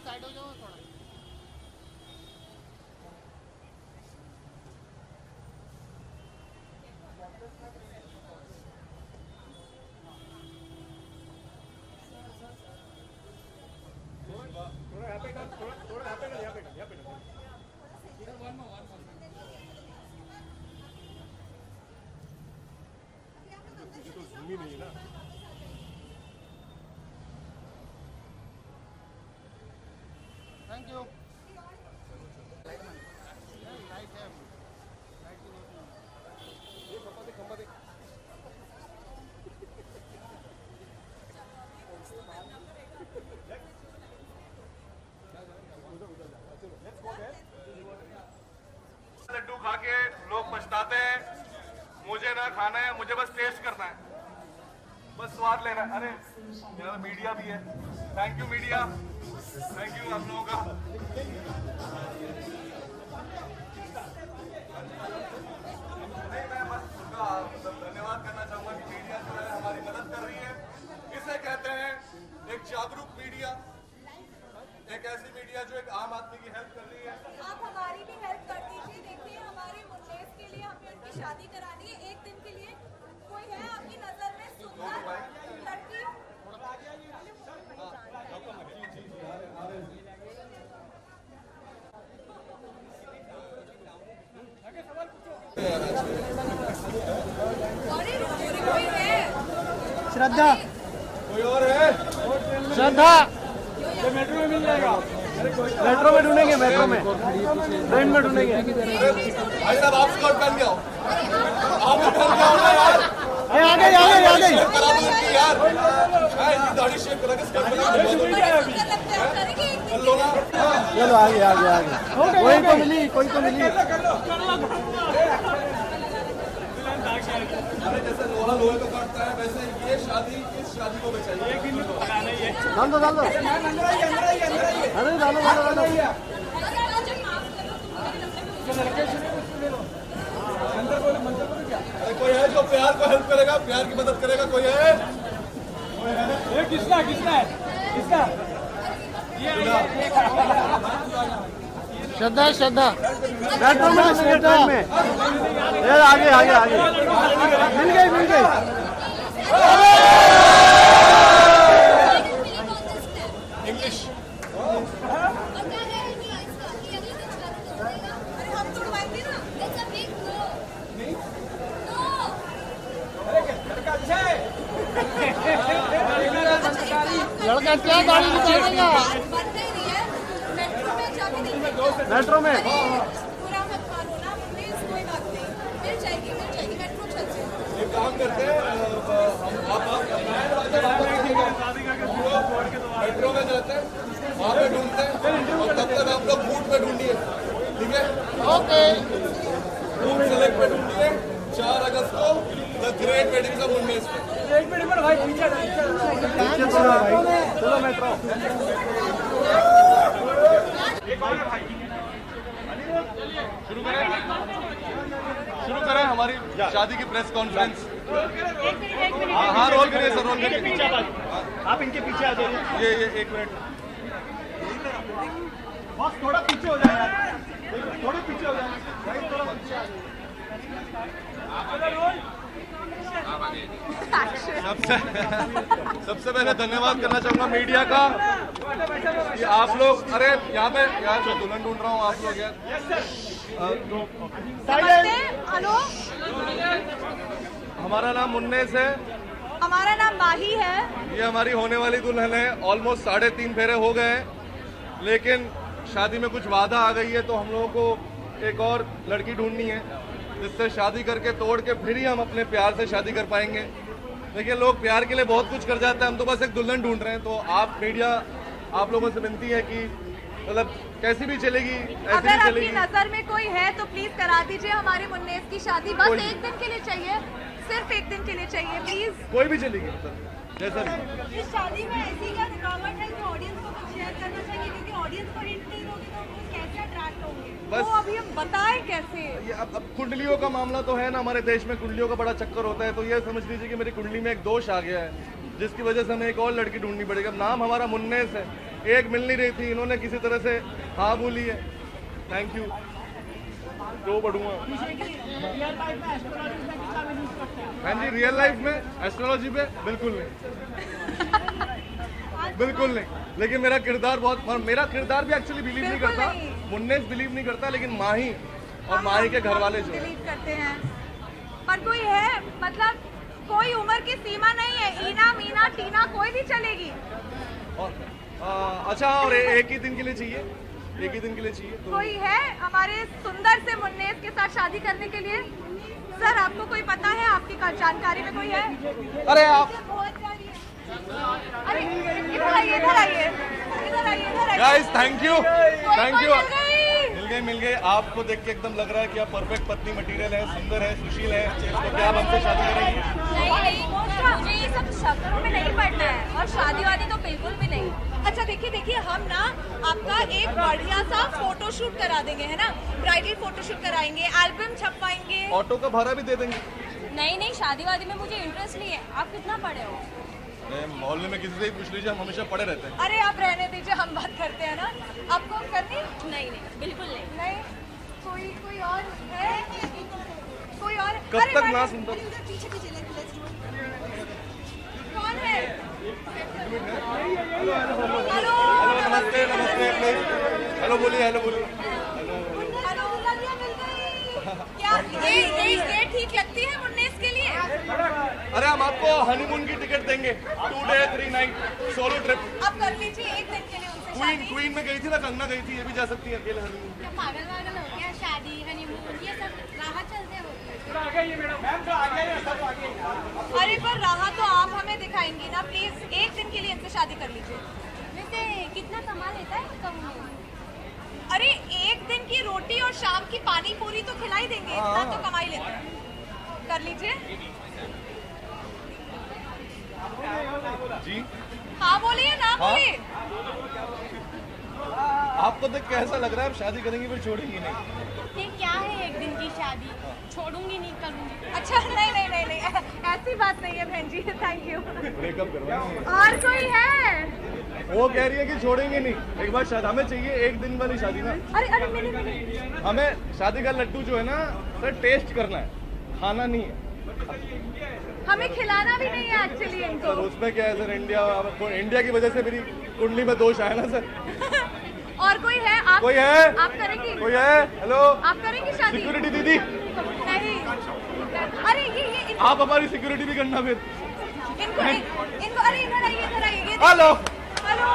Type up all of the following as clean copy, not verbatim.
Side हो जाओ थोड़ा। थोड़ा यहाँ पे कर, थोड़ा यहाँ पे कर, यहाँ पे कर, यहाँ पे कर। ये तो जूम ही नहीं है ना। Thank you. लाइट है, लाइट की रोशनी। ये खंबा देख, खंबा देख। लड्डू खा के लोग पछताते हैं, मुझे ना खाना है, मुझे बस टेस्ट करना है, बस स्वाद लेना है। अरे मेरा मीडिया भी है, thank you media, thank you आप लोगों का। नहीं, मैं बस उनका धन्यवाद करना चाहूंगा कि मीडिया जो है हमारी मदद कर रही है। इसे कहते हैं एक जागरूक मीडिया, एक ऐसी मीडिया जो एक आम आदमी की हेल्प कर रही है। आप हमारी भी हेल्प कर दीजिए। देखिए हमारे मुन्नेस के लिए हमें उनकी शादी करानी है। एक दिन के लिए कोई है आपकी नजर में सुंदर लड़की? अरे कोई है? श्रद्धा, कोई और है? श्रद्धा मेट्रो में मिल जाएगा। मेट्रो में ढूंढेंगे, मेट्रो में ट्रेन में ढूंढेंगे। भाई साहब आप स्कर्ट पहन के आओ, आप भी पहन के आओ ना यार। आ गई शेव करा दो इनकी यार, इनकी दाढ़ी शेव करा के स्कर्ट पहना दो। कर लो ना। चलो आगे आगे आगे। कोई तो मिली, कोई तो मिली। अरे जैसे लोहा लोहे को काटता है, वैसे ये शादी इस शादी को बचाइए। डाल दो, डाल दो। अरे डालो डालो डालो। अरे कोई है जो प्यार को हेल्प करेगा, प्यार की मदद करेगा? कोई है? ये किसका किसका है? किसका? श्रद्धा, श्रद्धा मेट्रो में, श्रद्धा में। ये आगे आगे आगे। मिल गई, मिल गई। इंग्लिश। लड़का क्या गाड़ी निकालेगा? मेट्रो में एक काम करते हैं, मेट्रो में जाते हैं, वहाँ पे ढूंढते हैं, और तब तक आप लोग फूड पे ढूंढिए, ठीक है? ओके। फूड सेलेक्ट पे ढूंढिए। 4 अगस्त को द ग्रेट वेडिंग ऑफ मुन्नेस पे। एक मिनट भाई, पीछे चलो मेट्रो। शुरू करें हमारी शादी की प्रेस कॉन्फ्रेंस। हाँ रोल करिए सर, रोल करिए। आप इनके पीछे आ जाइए। ये 1 मिनट। बस थोड़ा पीछे हो जाए यार, थोड़े पीछे हो जाए भाई, थोड़ा पीछे आ जाइए। सबसे पहले धन्यवाद करना चाहूंगा मीडिया का कि आप लोग, अरे यहाँ पे यार मैं दुल्हन ढूंढ रहा हूँ, आप लोग यार। हेलो, हमारा नाम मुन्नेस है, हमारा नाम माही है। ये हमारी होने वाली दुल्हन है। ऑलमोस्ट 3.5 फेरे हो गए हैं, लेकिन शादी में कुछ बाधा आ गई है, तो हम लोगों को एक और लड़की ढूंढनी है जिससे शादी करके तोड़ के फिर ही हम अपने प्यार से शादी कर पाएंगे। देखिए लोग प्यार के लिए बहुत कुछ कर जाते हैं, हम तो बस एक दुल्हन ढूंढ रहे हैं। तो आप मीडिया, आप लोगों से विनती है कि मतलब कैसी भी चलेगी, ऐसी अगर भी आपकी चलेगी। नजर में कोई है तो प्लीज करा दीजिए हमारे मुन्नेस की शादी। बस एक दिन के लिए चाहिए, सिर्फ एक दिन के लिए चाहिए प्लीज। कोई भी चलेगी, मतलब जैसा भी। इस शादी में ऐसी क्या रुकावट है जो ऑडियंस को कुछ शेयर करना चाहिए? क्योंकि ऑडियंस को हिंट नहीं होगी तो वो कैसे अट्रैक्ट होंगे? बस वो अभी हम बताएं कैसे? ये अब कुंडलियों का मामला तो है ना, हमारे देश में कुंडलियों का बड़ा चक्कर होता है। तो ये समझ लीजिए कि मेरी कुंडली में एक दोष आ गया है, जिसकी वजह से हमें एक और लड़की ढूंढनी पड़ेगी। अब नाम हमारा मुन्नेस है, एक मिल नहीं रही थी, इन्होंने किसी तरह से हाँ बोली है। Thank you. तो बढ़ूंगा। हाँ जी, रियल लाइफ में एस्ट्रोलॉजी पे बिल्कुल नहीं, बिल्कुल नहीं। लेकिन मेरा किरदार मेरा किरदार भी एक्चुअली बिलीव नहीं करता, मुन्नेस बिलीव नहीं करता, लेकिन माही और माही के घर वाले जो बिलीव करते हैं। पर कोई है, मतलब कोई उम्र की सीमा नहीं है, ईना मीना टीना कोई भी चलेगी। अच्छा, और एक ही दिन के लिए चाहिए, एक ही दिन के लिए चाहिए तो... कोई है हमारे सुंदर से मुन्नेस के साथ शादी करने के लिए? सर आपको कोई पता है, आपकी जानकारी में कोई है? अरे आप अरे इधर आइए, इधर आइए, इधर आइए, इधर आइए। Guys thank you, thank you. मिल गए। आपको देख के एकदम लग रहा है कि आप परफेक्ट पत्नी मटेरियल है, सुंदर है, सुशील है, तो क्या आप हमसे शादी करेंगी? नहीं, मुझे ये सब शक्लों में नहीं पड़ना है, और शादी वादी तो बिल्कुल भी नहीं। अच्छा देखिए हम ना आपका एक बढ़िया सा फोटोशूट करा देंगे, है ना? ब्राइडल फोटोशूट कराएंगे, एल्बम छपवाएंगे, ऑटो का भाड़ा भी दे देंगे। नहीं शादी वादी में मुझे इंटरेस्ट नहीं है। आप कितना पढ़े हो? मोहल्ले में किसी से ही पूछ लीजिए, हम हमेशा पढ़े रहते हैं। अरे आप रहने दीजिए, हम बात करते हैं ना। आपको करनी? नहीं बिल्कुल नहीं। कोई और है? कोई और? कब तक ना सुनता? पीछे कौन है? हेलो नमस्ते प्लीज। हेलो बोलिए, हेलो बोलिए। क्या ये ठीक लगती है मुन्नेस के लिए? अरे हम आपको हनीमून की टिकट देंगे, 2 डे 3 नाइट सोलो ट्रिप। आप कर लीजिए एक दिन के लिए उनसे शादी। क्वीन में गई थी ना, कंगना गई थी, ये भी जा सकती है अकेले हनीमून। क्या पागल हो गया? शादी हनीमून ये सब राह चलते हो। अरे पर राह तो आप हमें दिखाएंगी ना, प्लीज एक दिन के लिए इनसे शादी कर लीजिए। वैसे कितना कमा लेता है? अरे एक दिन की रोटी और शाम की पानी पूरी तो खिलाई देंगे, इतना तो कमाई लेते हैं। कर लीजिए। जी हाँ बोलिए, ना बोलिए। आपको देख के ऐसा लग रहा है आप शादी करेंगी फिर छोड़ेंगी नहीं? ये क्या है, एक दिन की शादी छोड़ूंगी नहीं करूंगी। अच्छा नहीं ऐसी बात नहीं है बहन जी, थैंक यू। ब्रेकअप करवाएंगे। और कोई है? वो कह रही है कि छोड़ेंगे नहीं, एक बार शादी हमें चाहिए, एक दिन वाली शादी ना। अरे मिली हमें शादी का लड्डू जो है ना सर टेस्ट करना है, खाना नहीं है। हमें खिलाना भी नहीं है एक्चुअली इनको। सर उसमें क्या है सर, इंडिया की वजह से मेरी कुंडली में दोष आया ना सर। और कोई है? कोई है? आप करेंगी? कोई है? हेलो, आप करेंगी शादी? सिक्योरिटी दीदी नहीं। अरे ये आप हमारी सिक्योरिटी भी करना फिर। इनको अरे इधर आइए। Hello hello.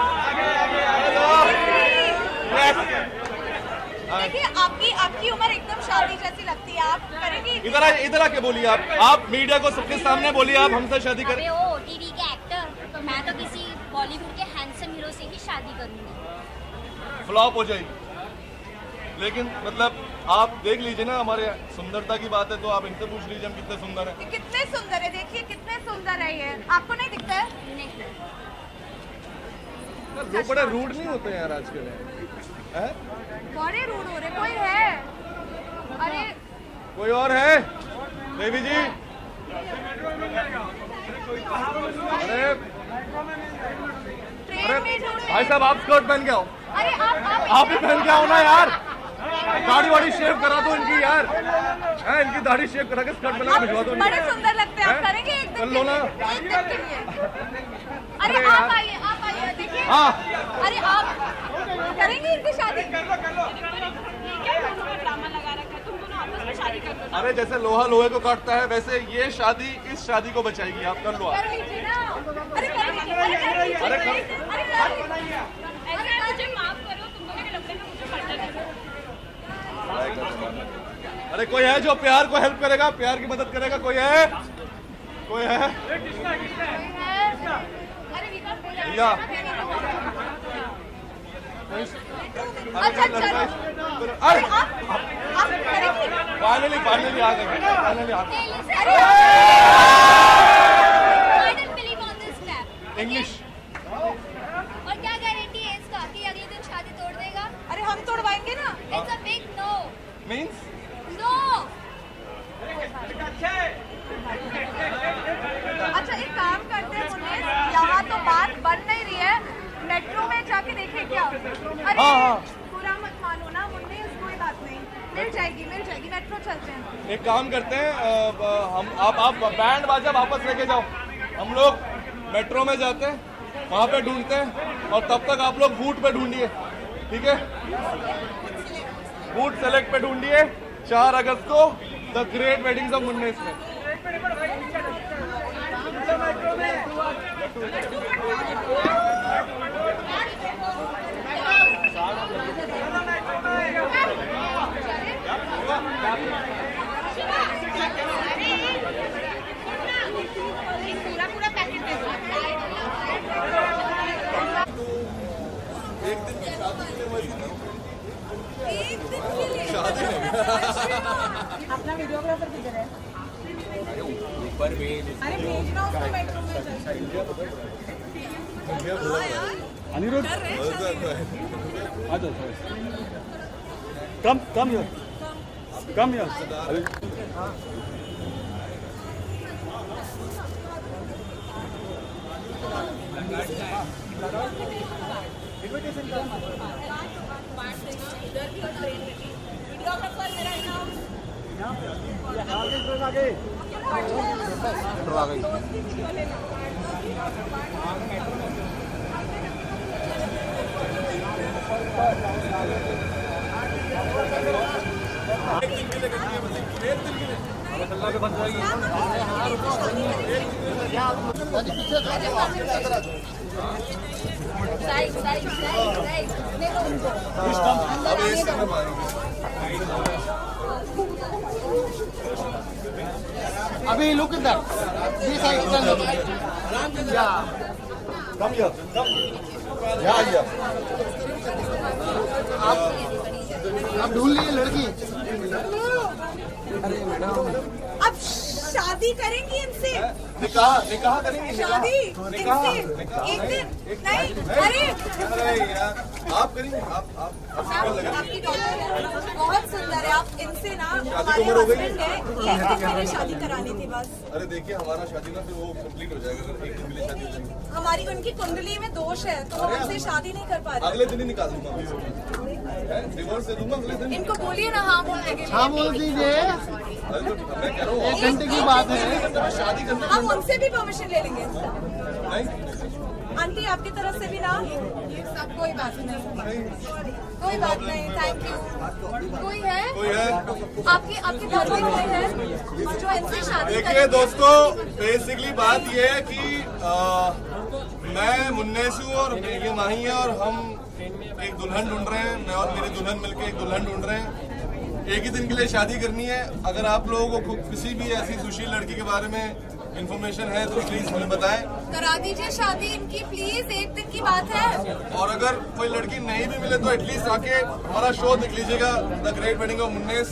देखिए आपकी उम्र एकदम शादी जैसी लगती है, आप करेंगी? इधर आके बोलिए आप मीडिया को सबके सामने बोलिए, आप हमसे शादी करें। ओ टीवी के एक्टर, मैं तो किसी बॉलीवुड के हैंडसम हीरो से ही शादी करूंगी। फ्लॉप हो जाएगी, लेकिन मतलब आप देख लीजिए ना, हमारे सुंदरता की बात है तो आप इनसे पूछ लीजिए हम कितने सुंदर हैं। कितने सुंदर है, देखिए कितने सुंदर है ये। आपको नहीं दिखता है? नहीं। लोग बड़े रूड नहीं होते यार आजकल, हैं? बड़े रूड हो रहे। कोई है? अरे कोई और है? देवी जी, अरे ट्रेन में ढूंढे। भाई साहब आप स्कर्ट पहन के आओ। अरे आप भी पहन के आओ ना यार, दाढ़ी वाड़ी शेव करा दो इनकी यार, है इनकी दाढ़ी शेव करा के स्कर्ट बना के भिजवा दो। बड़े सुंदर लगते हैं, आप करेंगे एक दिन कर लो ना। एक दिन के लिए। अरे आप आइए देखिए। हाँ अरे आप करेंगे इनकी शादी? अरे जैसे लोहा लोहे को काटता है, वैसे ये शादी इस शादी को बचाएगी। आप कर लो आप। कर लीजिए ना। अरे कर लीजिए। मुझे माफ करो, तुम दोनों के लफड़े में मुझे पड़ना नहीं। अरे कोई है जो प्यार को हेल्प करेगा, प्यार की मदद करेगा? कोई है? भैया अच्छा चलो। अरे आप करेंगी? फाइनली आ गए, फाइनली आ गए। इंग्लिश। और क्या गारंटी है इसका कि अगले दिन शादी तोड़ देगा? अरे हम तोड़वाएंगे ना। It's a big no. Means no. अच्छा एक काम करते हैं मुन्नेस, यहाँ तो बात बन नहीं रही है, मेट्रो में जाके अरे हाँ, हाँ। पूरा मत मानो ना मुन्ने, कोई बात नहीं, मिल जाएगी मेट्रो चलते हैं। एक काम करते हैं, हम आप बैंड बाजा वापस लेके जाओ, हम लोग मेट्रो में जाते हैं, वहाँ पे ढूंढते हैं, और तब तक आप लोग बूट पे ढूंढिए, ठीक है? बूट सेलेक्ट पे ढूंढिए 4 अगस्त को द ग्रेट वेडिंग्स ऑफ मुन्नेस में। पूरा पैकेट दे दो। एक दिन की शादी के लिए एक दिन के लिए शादी नहीं। अपना वीडियोग्राफर किधर है? ऊपर में अरे भेजना उसको मेट्रो में। अनिरुद्ध कर रहे हैं आ जाओ कम यार वीडियोग्राफर मेरा नाम अभी लुक इधर दिस साइड कम या आप ढूंढ लिए लड़की। अब शादी करेंगी इनसे, निकाह करेंगे, शादी इनसे एक दिन नहीं। अरे आप करेंगे, आप आपकी डॉटर है, बहुत सुंदर है, आप इनसे ना हमारे उम्र हो गई? हस्बैंड है, एक दिन के लिए शादी करानी थी बस। अरे देखिए, हमारा शादी ना फिर वो कंप्लीट हो जाएगा अगर एक दिन के लिए शादी हो जाएगी। हमारी उनकी कुंडली में दोष है तो हम उनसे शादी नहीं कर पा रहे। अगले दिन ही निकाल दूंगा, डिवोर्स दे दूंगा अगले दिन। इनको बोलिए ना हाँ बोलने के लिए। हाँ बोल दीजिए, अरे तो मैं कह रहा हूँ 1 घंटे की बात है। तो शादी करना हम उनसे भी परमिशन ले लेंगे। नहीं आंटी आपकी तरफ से भी ना, सब कोई बात नहीं, कोई बात नहीं, थैंक यू। कोई है आपके घर में कोई है जो इनसे शादी देखिए करेंगे? दोस्तों, बेसिकली बात ये है कि मैं मुन्नेस हूँ और ये माही है, और हम एक दुल्हन ढूंढ रहे हैं। मैं और मेरी दुल्हन मिलकर एक दुल्हन ढूंढ रहे हैं। एक ही दिन के लिए शादी करनी है। अगर आप लोगों को किसी भी ऐसी सुशील लड़की के बारे में इन्फॉर्मेशन है तो प्लीज हमें बताएं। करा दीजिए शादी इनकी प्लीज, एक दिन की बात है। और अगर कोई लड़की नहीं भी मिले तो एटलीस्ट आके हमारा शो देख लीजिएगा, the great wedding of Munnes,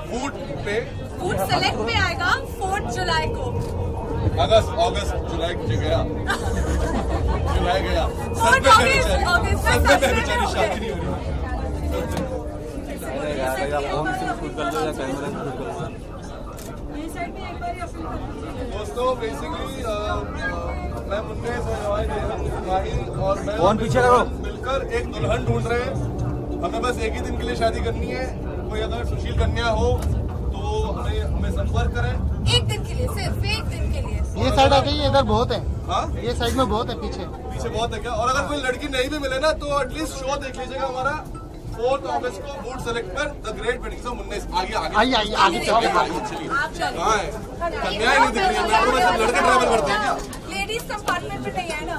food पे। फूड सेलेक्ट पे आएगा 4 जुलाई को। अगस्त जुलाई गया जुलाई गया। अगस्त सब पे बेचारी शादी नहीं हो रही। दोस्तों बेसिकली मैं मुन्नेस और मैं कौन पीछे करो मिलकर एक दुल्हन ढूंढ रहे हैं। हमें बस एक ही दिन के लिए शादी करनी है। कोई अगर सुशील कन्या हो तो हमें संपर्क करें। एक दिन के लिए, सिर्फ एक दिन के लिए। ये साइड आ जाइए, इधर बहुत है। हाँ, ये साइड में बहुत है, पीछे बहुत है क्या? और अगर कोई लड़की नहीं भी मिले ना तो एटलीस्ट शो देख लीजिएगा हमारा 4 अगस्त को बूट सेलेक्ट पर, द ग्रेट वेडिंग्स ऑफ मुन्नेस। आगे आइए आगे चलिए। आप चलिए। कहाँ है? कन्याएं नहीं दिख रही है। मेट्रो में सब लड़के ट्रैवल करते हैं क्या? लेडीज कंपार्टमेंट में नहीं है ना।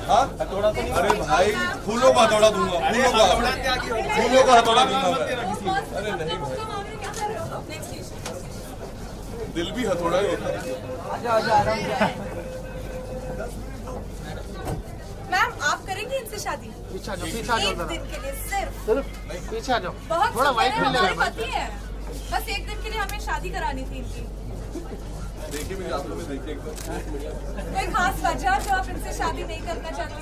हाँ? अरे भाई, फूलों का हथौड़ा दूंगा, फूलों का हथौड़ा दूंगा मैं। अरे नहीं भाई, दिल भी हथौड़ा ही होता है। मैम आप करेंगे इनसे शादी? पीछे आ जाओ एक दिन के लिए सिर्फ। पीछे आ जाओ। बहुत थोड़ा वाइट सुंदर है, मिल हमारे जाएगा। पति है। बस एक दिन के लिए हमें शादी करानी थी इनकी। देखिए मेरी आंखों में देखिए एकदम। कोई खास वजह जो आप इनसे शादी नहीं करना चाहते?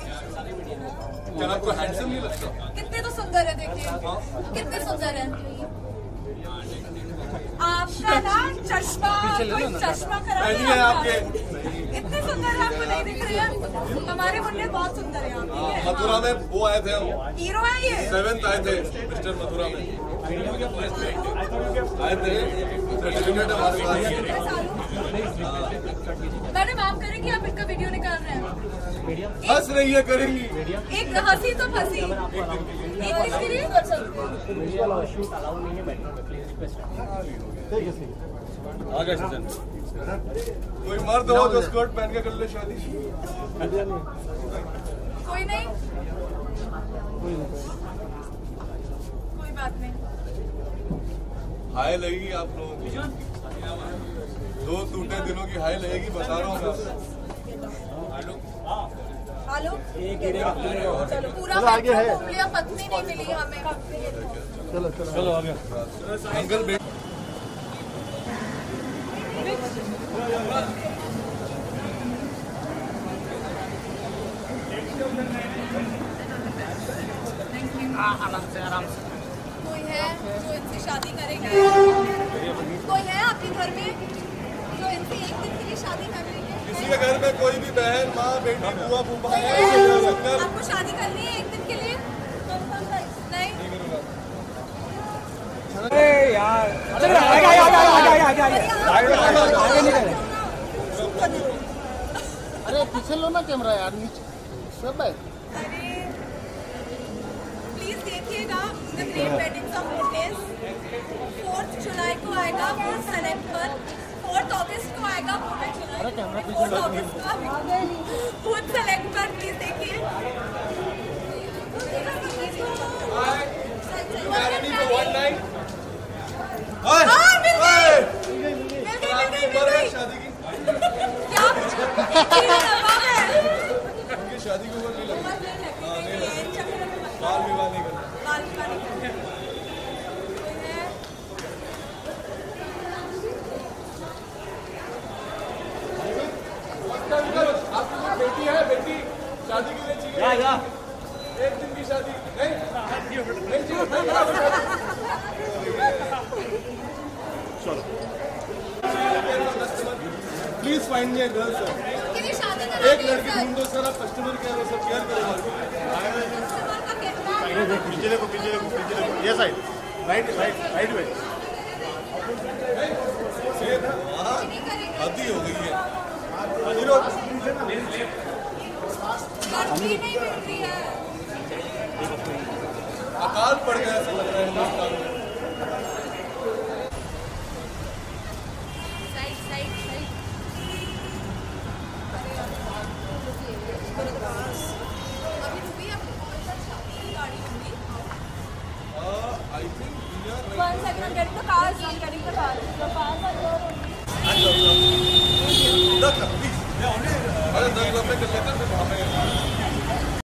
क्या आपको हैंडसम नहीं लगता? कितने तो सुंदर है, देखिए कितने सुंदर है। आपका ना चश्मा, कोई चश्मा करा नहीं है है आपका? आपके इतने सुंदर है, आपको नहीं दिख रहे हैं? हमारे मुन्ने बहुत सुंदर है आप, ठीक है? मथुरा में वो आए थे हम, हीरो है ये। 7th आए थे मिस्टर मथुरा में आए थे, सर्टिफिकेट हमारे पास। मैडम आप करें कि आप इनका वीडियो निकाल रहे हैं? हंस रही है, करेंगी। एक हंसी तो फंसी, एक इसके लिए कर सकते हैं। आ गए सचिन। कोई मर्द हो जो स्कर्ट पहन के कर ले शादी। कोई नहीं, कोई बात नहीं। हाय लगेगी आप लोगों की, 2 टूटे दिनों की हाय लगेगी, बता रहा हूँ। हेलो, चलो पूरा आगे है। घूम लिया, पत्नी नहीं मिली हमें। चलो चलो चलो आ गया। अंकल बेट कोई है जो इनसे शादी करेंगे? कोई है आपके घर में जो इनसे एक दिन के लिए शादी कर लेंगे? किसी के घर में कोई भी बहन, माँ, बेटी, बुआ, फूफा है, आपको शादी करनी है एक दिन के लिए? नहीं, अरे पीछे लो ना कैमरा यार, नीचे सब है। अरे प्लीज देखिएगा द ग्रेट वेडिंग्स ऑफ मोटेस। 4 जुलाई को आएगा वो सेलेक्ट पर, 4 अगस्त को आएगा मोटेस जुलाई, 4 अगस्त का फूड सेलेक्ट पर, प्लीज देखिए। शादी की क्या उनकी शादी के ऊपर नहीं लगा, बाल विवाह नहीं करना। आपकी बेटी है, बेटी शादी के लिए चाहिए, एक दिन की शादी नहीं please find me a girl sir. एक लड़की ढूंढो सर, आप कस्टमर केयर हो, सब केयर करेगा। पीछे देखो पीछे देखो पीछे देखो, ये साइड राइट राइट राइट में। हद ही हो गई है। अकाल पड़ गया ऐसा लग रहा है हिंदुस्तान में। I think we are right. 1 second, I'm getting the cars. I'm getting the cars. The cars are here only. 10 please. अरे 10 में कर लेते हैं, फिर वहाँ पे